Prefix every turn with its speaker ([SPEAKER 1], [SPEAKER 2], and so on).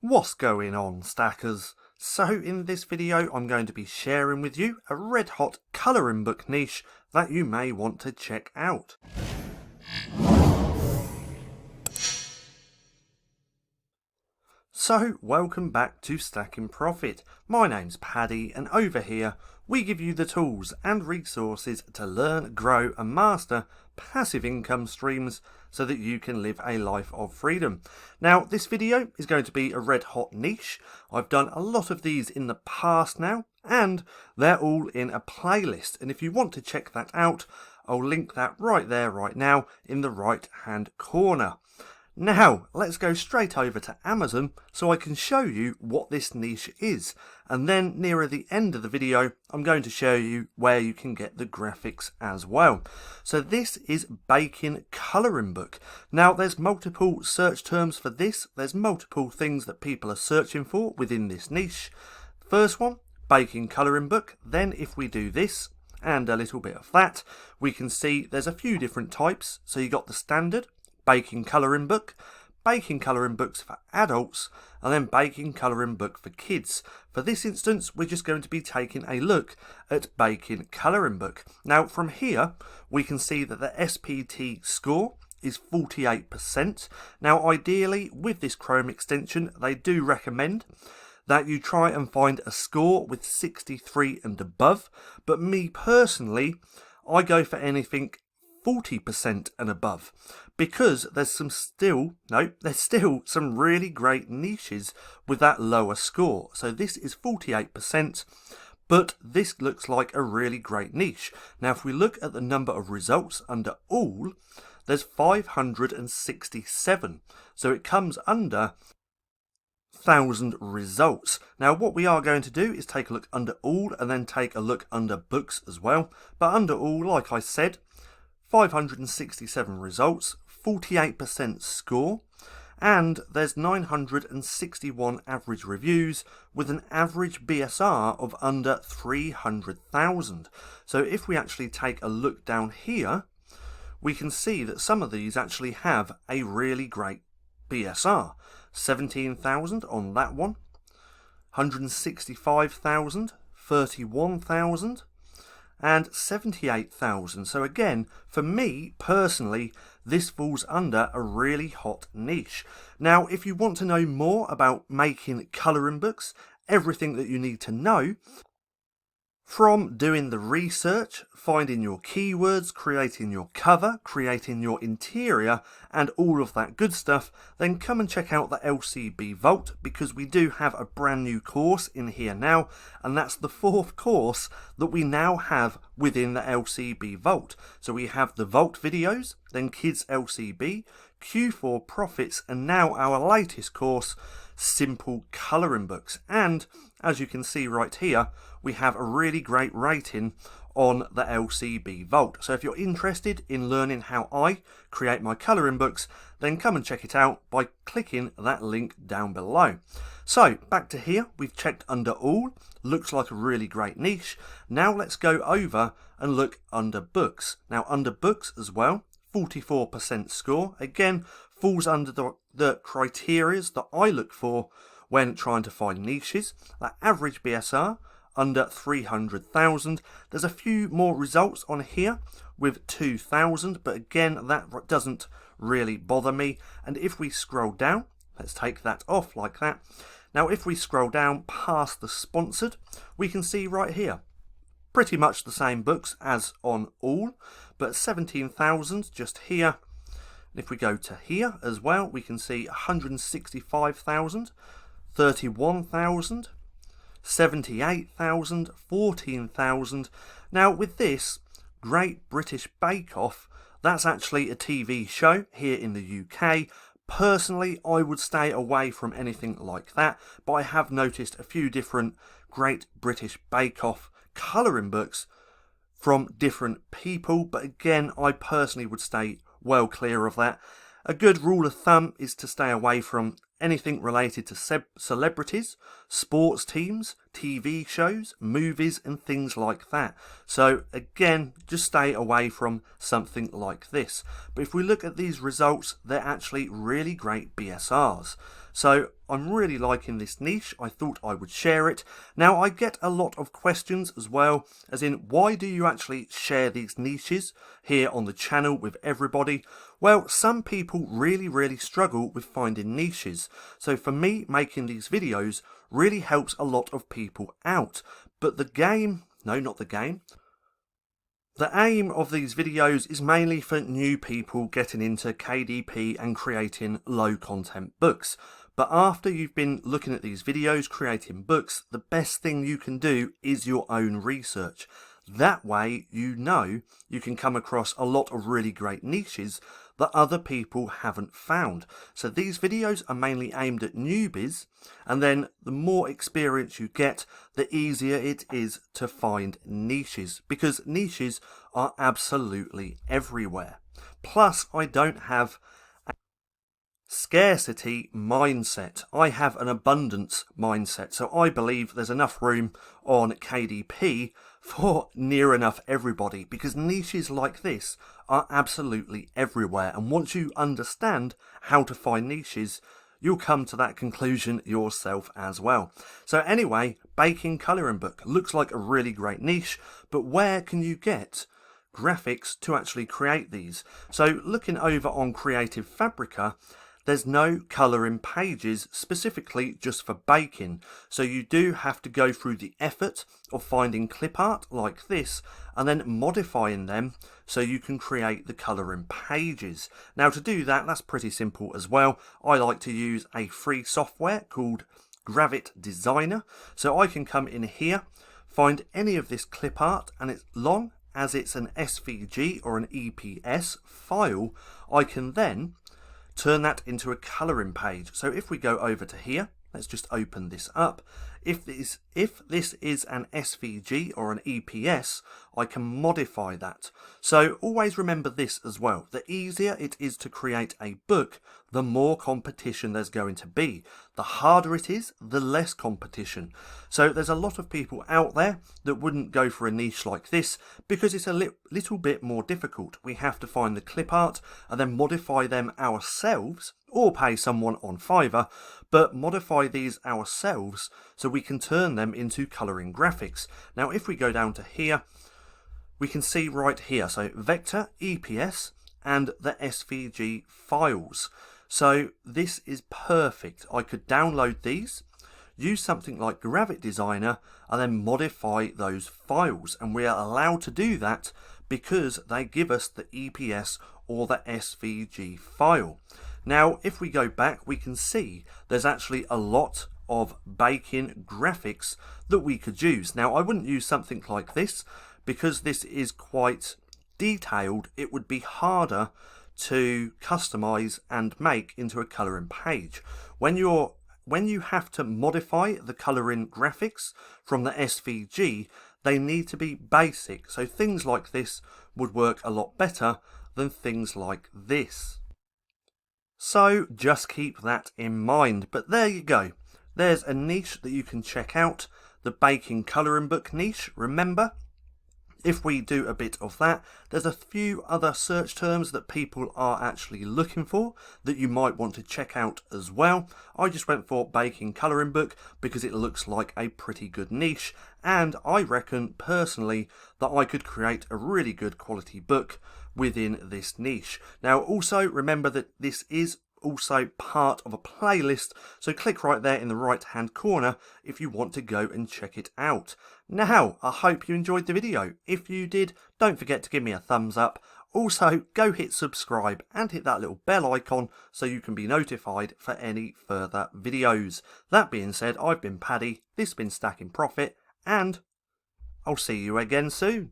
[SPEAKER 1] What's going on, stackers? So in this video I'm going to be sharing with you a red hot colouring book niche that you may want to check out. So welcome back to StackinProfit. My name's Paddy and over here we give you the tools and resources to learn, grow and master passive income streams so that you can live a life of freedom. Now this video is going to be a red hot niche. I've done a lot of these in the past now and they're all in a playlist, and if you want to check that out I'll link that right there right now in the right hand corner. Now, let's go straight over to Amazon so I can show you what this niche is. And then nearer the end of the video, I'm going to show you where you can get the graphics as well. So this is baking colouring book. Now, there's multiple search terms for this. There's multiple things that people are searching for within this niche. First one, baking colouring book. Then if we do this and a little bit of that, we can see there's a few different types. So you got the standard baking colouring book, baking colouring books for adults, and then baking colouring book for kids. For this instance, we're just going to be taking a look at baking colouring book. Now from here, we can see that the SPT score is 48%. Now ideally, with this Chrome extension, they do recommend that you try and find a score with 63 and above, but me personally, I go for anything 40% and above, because there's still some really great niches with that lower score. So this is 48%, but this looks like a really great niche. Now if we look at the number of results under all, there's 567, so it comes under 1,000 results. Now what we are going to do is take a look under all and then take a look under books as well. But under all, like I said, 567 results, 48% score, and there's 961 average reviews with an average BSR of under 300,000. So if we actually take a look down here, we can see that some of these actually have a really great BSR. 17,000 on that one, 165,000, 31,000, and 78,000. So again, for me personally, this falls under a really hot niche. Now, if you want to know more about making colouring books, everything that you need to know, from doing the research, finding your keywords, creating your cover, creating your interior, and all of that good stuff, then come and check out the LCB Vault, because we do have a brand new course in here now, and that's the 4th course that we now have within the LCB Vault. So we have the Vault videos, then Kids LCB, Q4 Profits, and now our latest course, Simple Colouring Books. And as you can see right here, we have a really great rating on the LCB Vault. So if you're interested in learning how I create my colouring books, then come and check it out by clicking that link down below. So back to here, we've checked under all, looks like a really great niche. Now let's go over and look under books. Now under books as well, 44% score, again falls under the criteria that I look for when trying to find niches. That average BSR under 300,000. There's a few more results on here with 2,000, but again that doesn't really bother me. And if we scroll down, let's take that off like that. Now if we scroll down past the sponsored, we can see right here pretty much the same books as on all, but 17,000 just here. If we go to here as well, we can see 165,000, 31,000, 78,000, 14,000. Now with this Great British Bake Off, that's actually a TV show here in the UK. Personally, I would stay away from anything like that, but I have noticed a few different Great British Bake Off colouring books from different people, but again, I personally would stay well clear of that. A good rule of thumb is to stay away from anything related to celebrities, sports teams, TV shows, movies and things like that. So again, just stay away from something like this. But if we look at these results, they're actually really great BSRs. So I'm really liking this niche. I thought I would share it. Now I get a lot of questions as well, as in why do you actually share these niches here on the channel with everybody? Well, some people really struggle with finding niches. So for me, making these videos really helps a lot of people out. But the aim of these videos is mainly for new people getting into KDP and creating low content books. But after you've been looking at these videos, creating books, the best thing you can do is your own research. That way, you know you can come across a lot of really great niches that other people haven't found. So these videos are mainly aimed at newbies, and then the more experience you get, the easier it is to find niches, because niches are absolutely everywhere. Plus, I don't have scarcity mindset. I have an abundance mindset. So I believe there's enough room on KDP for near enough everybody, because niches like this are absolutely everywhere. And once you understand how to find niches, you'll come to that conclusion yourself as well. So anyway, baking colouring book looks like a really great niche, but where can you get graphics to actually create these? So looking over on Creative Fabrica, there's no colouring pages specifically just for baking. So you do have to go through the effort of finding clip art like this and then modifying them so you can create the colouring pages. Now to do that, that's pretty simple as well. I like to use a free software called Gravit Designer. So I can come in here, find any of this clip art, and as long as it's an SVG or an EPS file, I can then turn that into a colouring page. So if we go over to here, let's just open this up. If this is an SVG or an EPS, I can modify that. So always remember this as well. The easier it is to create a book, the more competition there's going to be. The harder it is, the less competition. So there's a lot of people out there that wouldn't go for a niche like this because it's a little bit more difficult. We have to find the clip art and then modify them ourselves, or pay someone on Fiverr, but modify these ourselves so we can turn them into colouring graphics. Now if we go down to here, we can see right here, so vector, EPS and the SVG files. So this is perfect. I could download these, use something like Gravit Designer and then modify those files, and we are allowed to do that because they give us the EPS or the SVG file. Now if we go back, we can see there's actually a lot of baking graphics that we could use. Now I wouldn't use something like this because this is quite detailed. It would be harder to customize and make into a colouring page. When you have to modify the colouring graphics from the SVG, they need to be basic. So things like this would work a lot better than things like this. So just keep that in mind. But there you go. There's a niche that you can check out, the baking colouring book niche. Remember, if we do a bit of that, there's a few other search terms that people are actually looking for that you might want to check out as well. I just went for baking colouring book because it looks like a pretty good niche, and I reckon personally that I could create a really good quality book within this niche. Now also remember that this is also part of a playlist, so click right there in the right hand corner if you want to go and check it out. Now I hope you enjoyed the video. If you did, don't forget to give me a thumbs up. Also go hit subscribe and hit that little bell icon so you can be notified for any further videos. That being said, I've been Paddy, this has been StackinProfit, and I'll see you again soon.